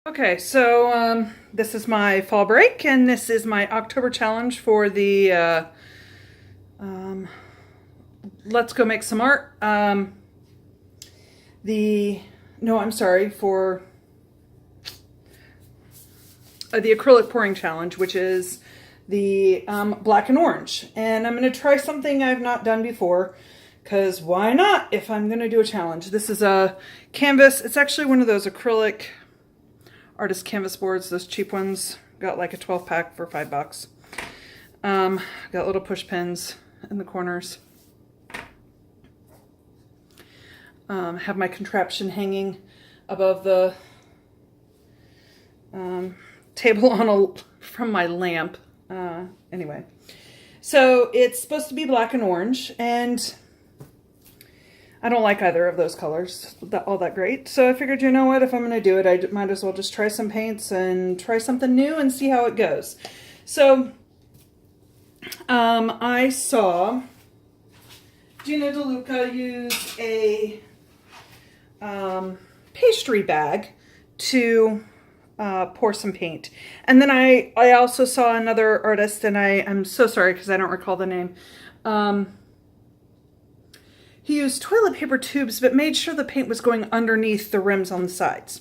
Okay, so this is my fall break, and this is my October challenge for the Let's Go Make Some Art. For the acrylic pouring challenge, which is the black and orange. And I'm going to try something I've not done before, because why not if I'm going to do a challenge? This is a canvas. It's actually one of those acrylic artist canvas boards, those cheap ones. Got like a 12 pack for $5. Got little push pins in the corners. Have my contraption hanging above the table from my lamp. Anyway, so it's supposed to be black and orange, and I don't like either of those colors all that great. So I figured, you know what, if I'm going to do it, I might as well just try some paints and try something new and see how it goes. So I saw Gina DeLuca use a pastry bag to pour some paint. And then I also saw another artist, and I'm so sorry because I don't recall the name. He used toilet paper tubes, but made sure the paint was going underneath the rims on the sides.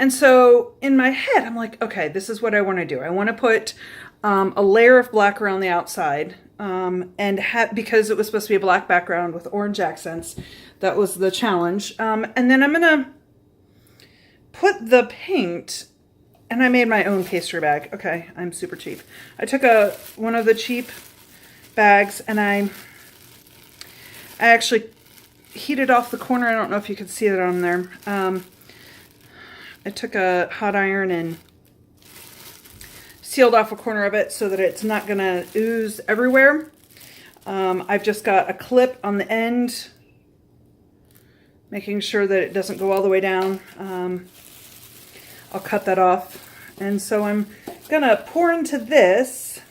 And so in my head, I'm like, okay, this is what I want to do. I want to put a layer of black around the outside, because it was supposed to be a black background with orange accents. That was the challenge. And then I'm going to put the paint, and I made my own pastry bag. Okay, I'm super cheap. I took one of the cheap bags, and I actually heated off the corner. I don't know if you could see it on there. I took a hot iron and sealed off a corner of it so that it's not going to ooze everywhere. I've just got a clip on the end, making sure that it doesn't go all the way down. I'll cut that off. And so I'm going to pour into this,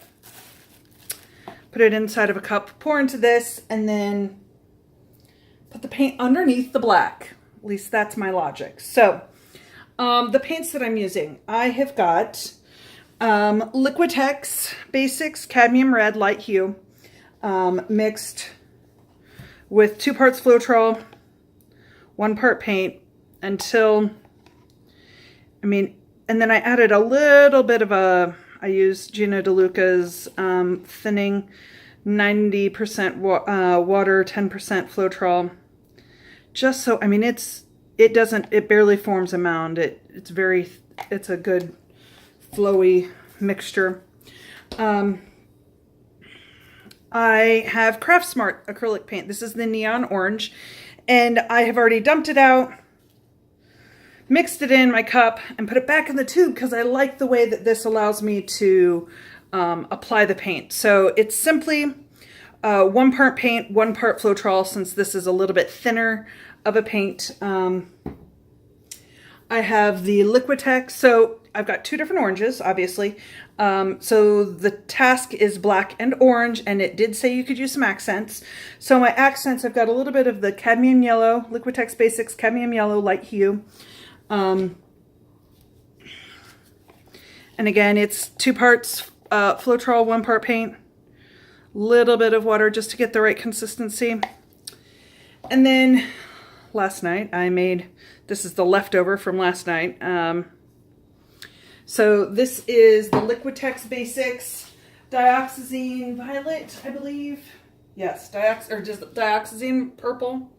put it inside of a cup, pour into this, and then put the paint underneath the black. At least that's my logic. So the paints that I'm using, I have got Liquitex Basics Cadmium Red Light Hue mixed with 2 parts Floetrol, 1 part paint and then I added a little bit of I used Gina DeLuca's thinning, 90% water, 10% Floetrol. Just so, it barely forms a mound. It's a good flowy mixture. I have Craft Smart acrylic paint. This is the neon orange, and I have already dumped it out, mixed it in my cup, and put it back in the tube because I like the way that this allows me to apply the paint. So it's simply 1 part paint, 1 part Floetrol, since this is a little bit thinner of a paint. I have the Liquitex, so I've got 2 different oranges, obviously. So the task is black and orange, and it did say you could use some accents. So my accents, I've got a little bit of the cadmium yellow, Liquitex Basics Cadmium Yellow Light Hue. And again, it's 2 parts Floetrol, 1 part paint, little bit of water just to get the right consistency. And then last night this is the leftover from last night. So this is the Liquitex Basics Dioxazine Violet, I believe. Yes, just Dioxazine Purple.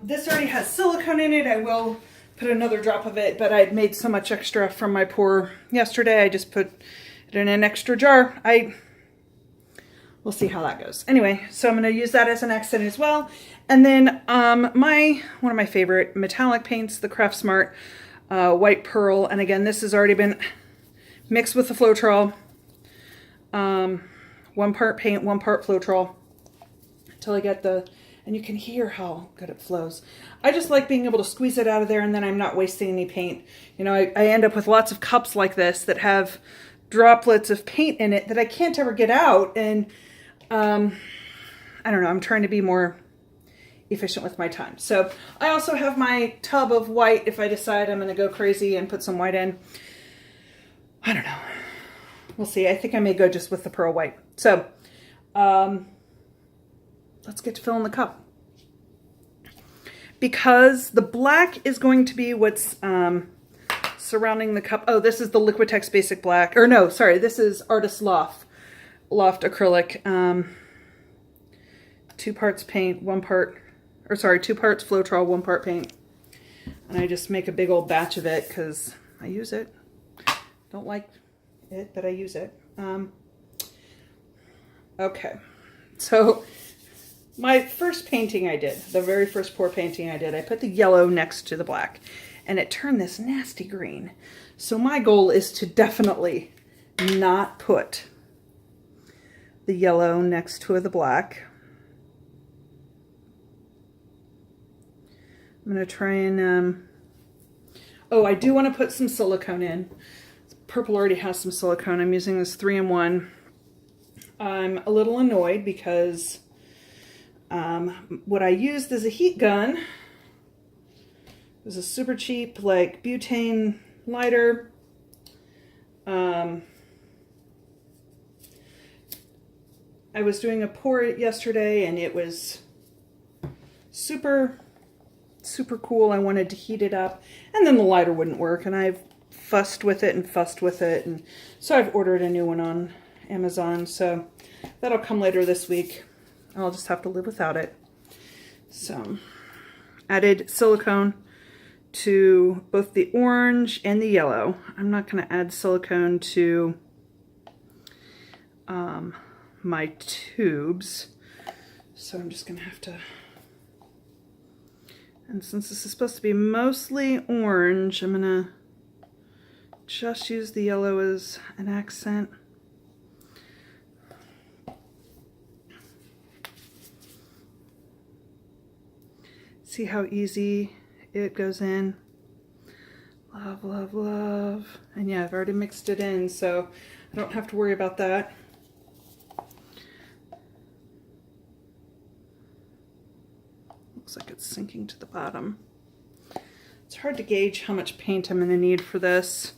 This already has silicone in it. I will put another drop of it, but I'd made so much extra from my pour yesterday, I just put it in an extra jar. We'll see how that goes. Anyway, so I'm going to use that as an accent as well. And then one of my favorite metallic paints, the Craft Smart White Pearl. And again, this has already been mixed with the Floetrol. 1 part paint, 1 part Floetrol, until I get and you can hear how good it flows. I just like being able to squeeze it out of there, and then I'm not wasting any paint. You know, I end up with lots of cups like this that have droplets of paint in it that I can't ever get out. And I don't know, I'm trying to be more efficient with my time. So I also have my tub of white if I decide I'm going to go crazy and put some white in. I don't know. We'll see. I think I may go just with the pearl white. So let's get to filling the cup. Because the black is going to be what's surrounding the cup. Oh, this is the Liquitex Basic Black. Or no, sorry, this is Artist Loft Acrylic. 2 parts paint, 2 parts Floetrol, 1 part paint. And I just make a big old batch of it because I use it. Don't like it, but I use it. Okay, so my first painting I did, the very first pour painting I did, I put the yellow next to the black and it turned this nasty green. So my goal is to definitely not put the yellow next to the black. I'm going to try and, oh, I do want to put some silicone in. Purple already has some silicone. I'm using this 3-in-1. I'm a little annoyed because what I used as a heat gun was a super cheap, like, butane lighter. I was doing a pour yesterday and it was super cool. I wanted to heat it up and then the lighter wouldn't work and I've fussed with it and so I've ordered a new one on Amazon, so that'll come later this week. I'll just have to live without it. So added silicone to both the orange and the yellow. I'm not going to add silicone to my tubes, so I'm just going to have to. And since this is supposed to be mostly orange, I'm going to just use the yellow as an accent. See how easy it goes in? Love, love, love. And yeah, I've already mixed it in, so I don't have to worry about that. Looks like it's sinking to the bottom. It's hard to gauge how much paint I'm going to need for this.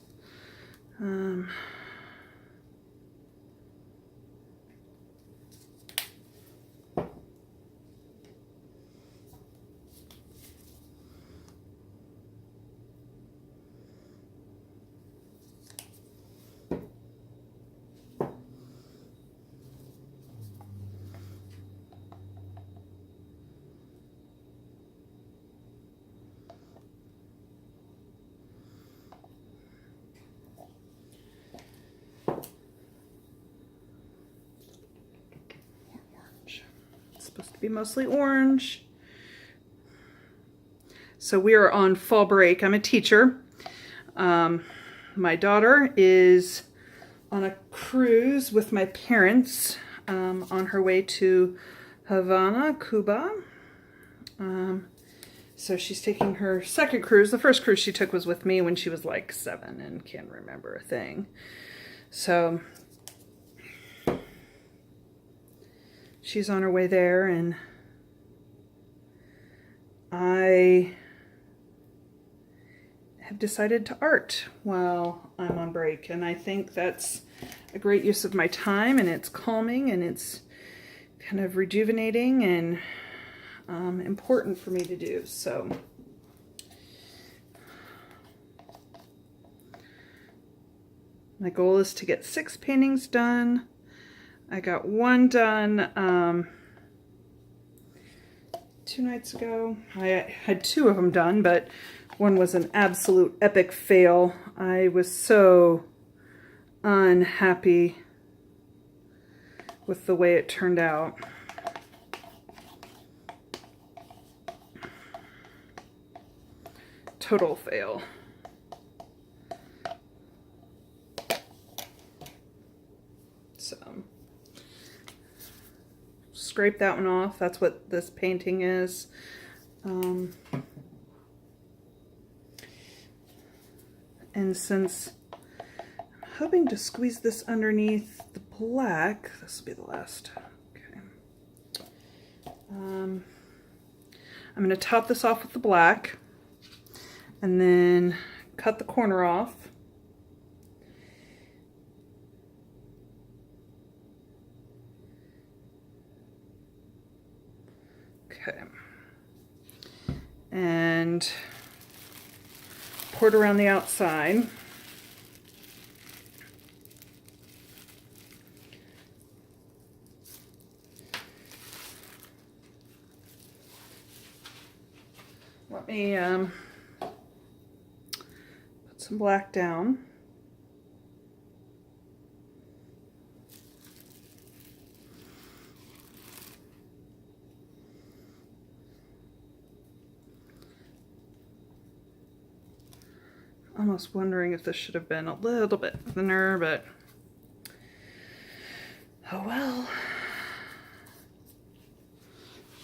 Supposed to be mostly orange. So we are on fall break. I'm a teacher. My daughter is on a cruise with my parents on her way to Havana, Cuba. So she's taking her second cruise. The first cruise she took was with me when she was like 7 and can't remember a thing. So she's on her way there, and I have decided to art while I'm on break, and I think that's a great use of my time, and it's calming, and it's kind of rejuvenating and important for me to do. So my goal is to get 6 paintings done. I got 1 done 2 nights ago. I had 2 of them done, but one was an absolute epic fail. I was so unhappy with the way it turned out. Total fail. So scrape that one off. That's what this painting is. And since I'm hoping to squeeze this underneath the black, this will be the last. Okay. I'm going to top this off with the black and then cut the corner off. Okay. And pour it around the outside. Let me put some black down. Almost wondering if this should have been a little bit thinner, but oh well.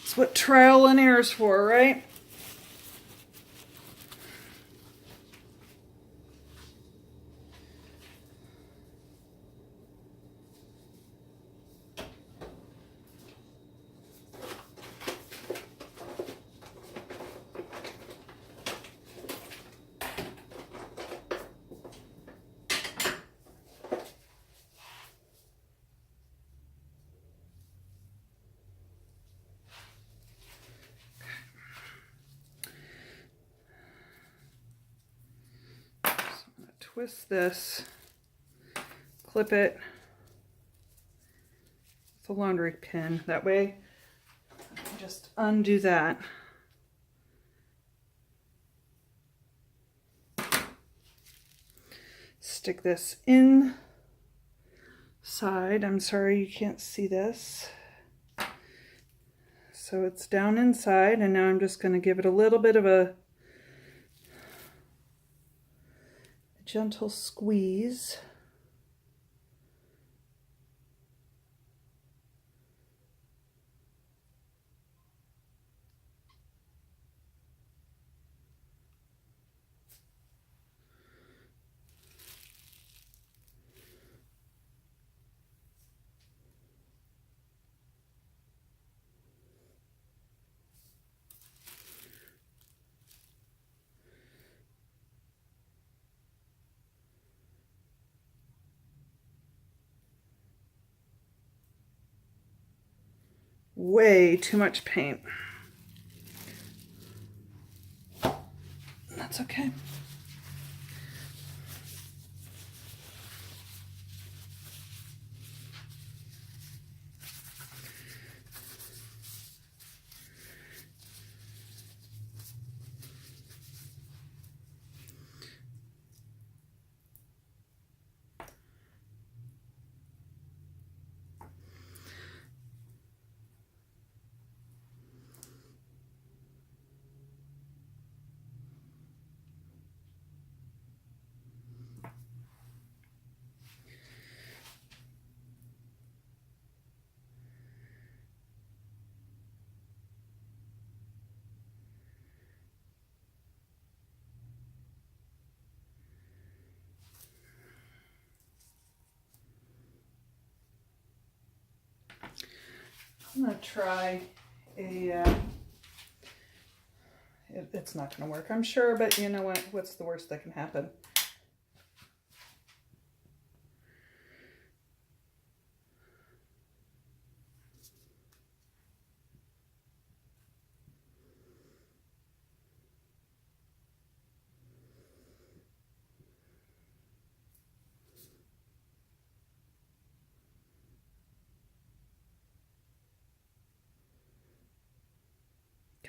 It's what trial and error is for, right? Twist this, clip it with a laundry pin. That way, I can just undo that. Stick this inside. I'm sorry you can't see this. So it's down inside, and now I'm just going to give it a little bit of a gentle squeeze. Way too much paint. That's okay. I'm going to try a, it's not going to work, I'm sure, but you know what? What's the worst that can happen?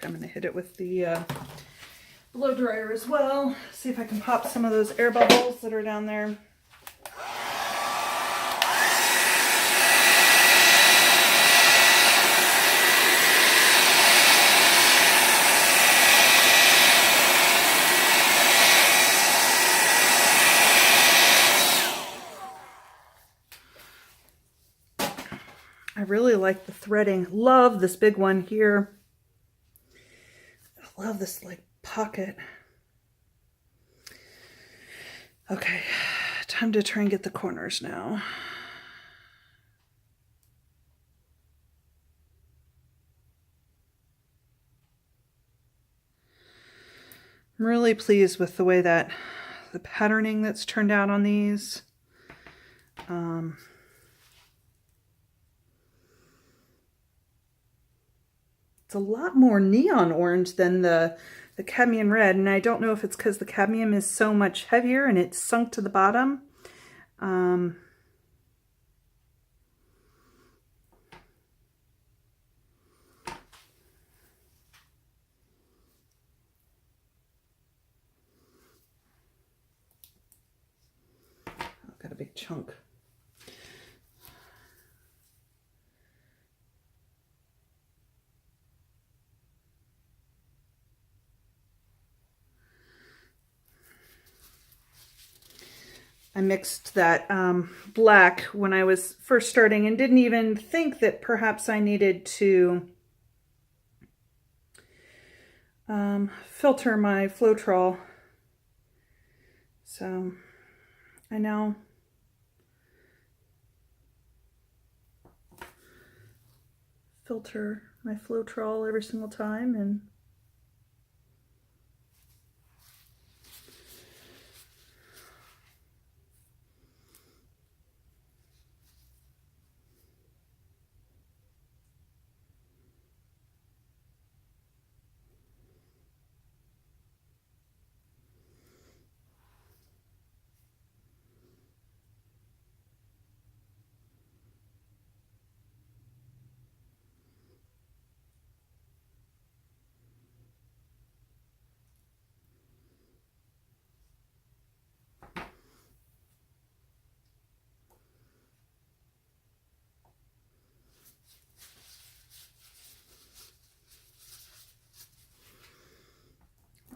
I'm going to hit it with the blow dryer as well. See if I can pop some of those air bubbles that are down there. I really like the threading. Love this big one here. I love this like pocket. Okay, time to try and get the corners now. I'm really pleased with the way that the patterning that's turned out on these. It's a lot more neon orange than the cadmium red, and I don't know if it's because the cadmium is so much heavier and it's sunk to the bottom. I've got a big chunk. I mixed that black when I was first starting and didn't even think that perhaps I needed to filter my Floetrol. So I now filter my Floetrol every single time, and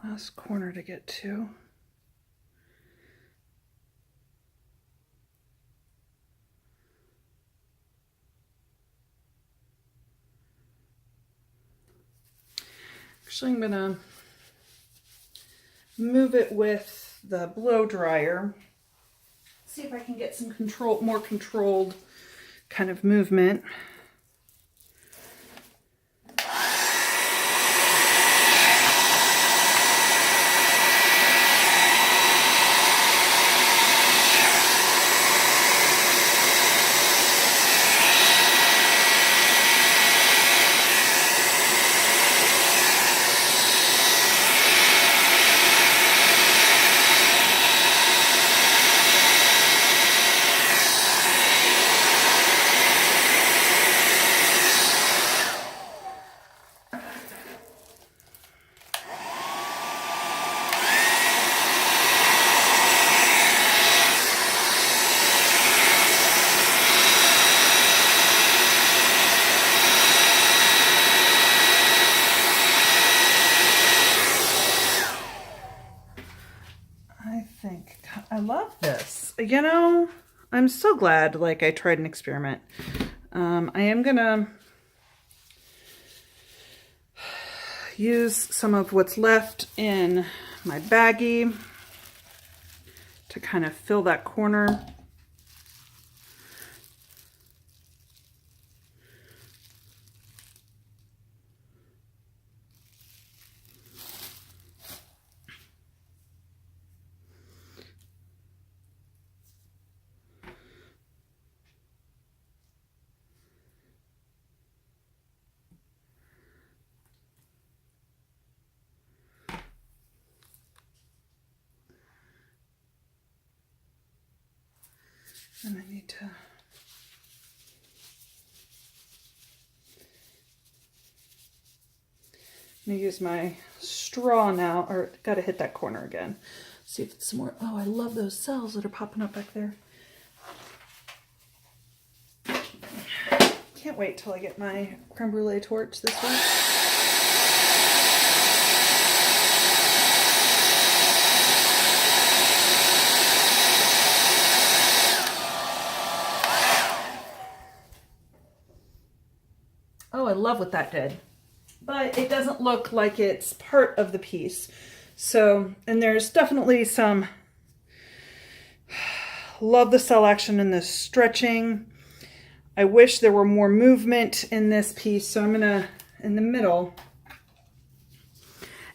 last corner to get to. Actually, I'm gonna move it with the blow dryer. See if I can get some more controlled kind of movement. I love this. You know, I'm so glad like I tried an experiment. I am gonna use some of what's left in my baggie to kind of fill that corner. And I need to use my straw now, or gotta hit that corner again. See if it's some more. Oh, I love those cells that are popping up back there. Can't wait till I get my creme brulee torch this way. Oh, I love what that did. But it doesn't look like it's part of the piece. So, and there's definitely some, love the cell action and the stretching. I wish there were more movement in this piece. So I'm gonna, in the middle,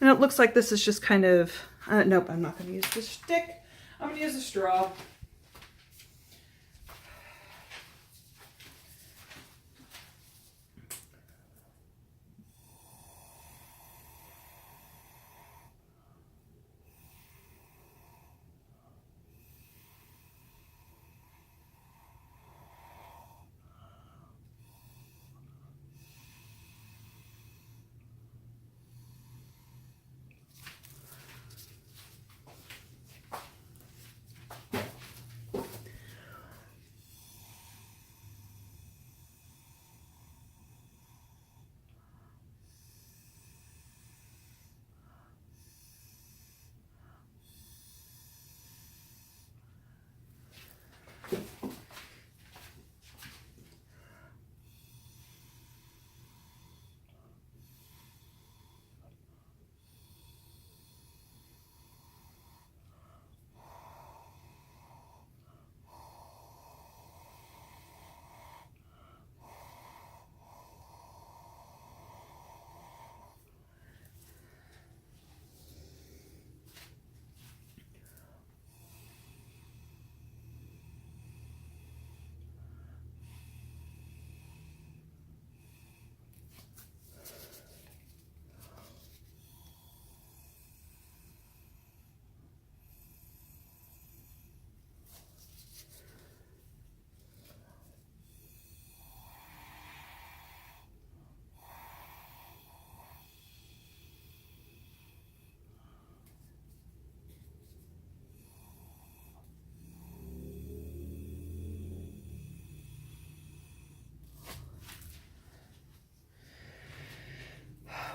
and And it looks like this is just kind of, nope, I'm not going to use the stick. I'm going to use a straw.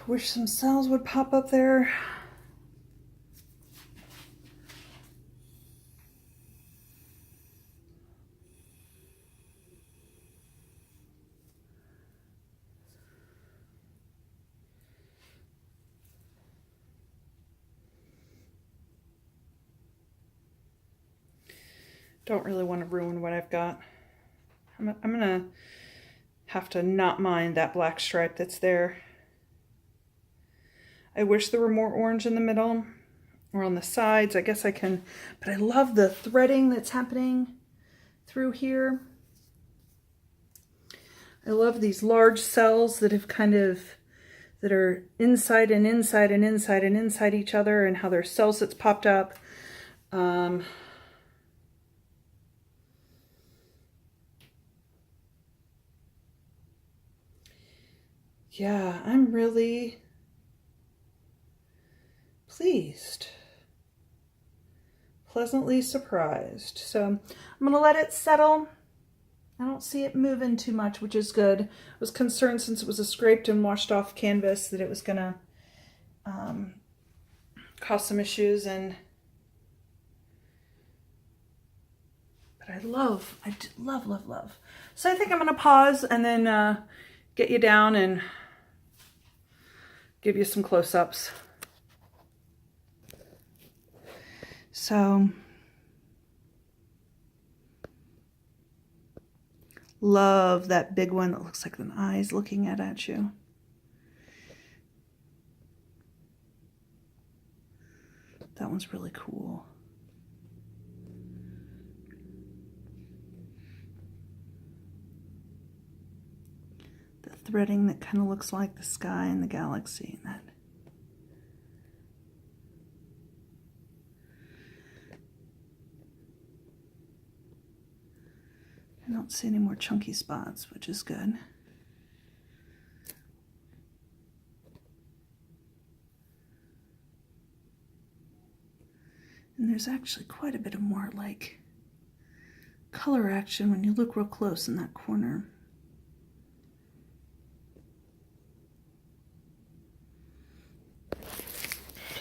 Wish some cells would pop up there. Don't really want to ruin what I've got. I'm gonna have to not mind that black stripe that's there. I wish there were more orange in the middle or on the sides. I guess I can, but I love the threading that's happening through here. I love these large cells that have kind of, that are inside and inside and inside and inside each other, and how there's cells that's popped up. Yeah, I'm really pleased, pleasantly surprised. So I'm gonna let it settle. I don't see it moving too much, which is good. I was concerned, since it was a scraped and washed off canvas, that it was gonna cause some issues. But I love, love. So I think I'm gonna pause and then get you down and give you some close-ups. So, love that big one that looks like an eye's looking at you. That one's really cool. The threading that kind of looks like the sky and the galaxy. And that. I don't see any more chunky spots, which is good. And there's actually quite a bit of more like color action when you look real close in that corner.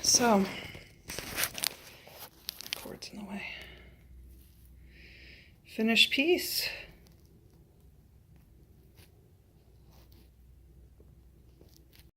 So, cord's in the way. Finished piece.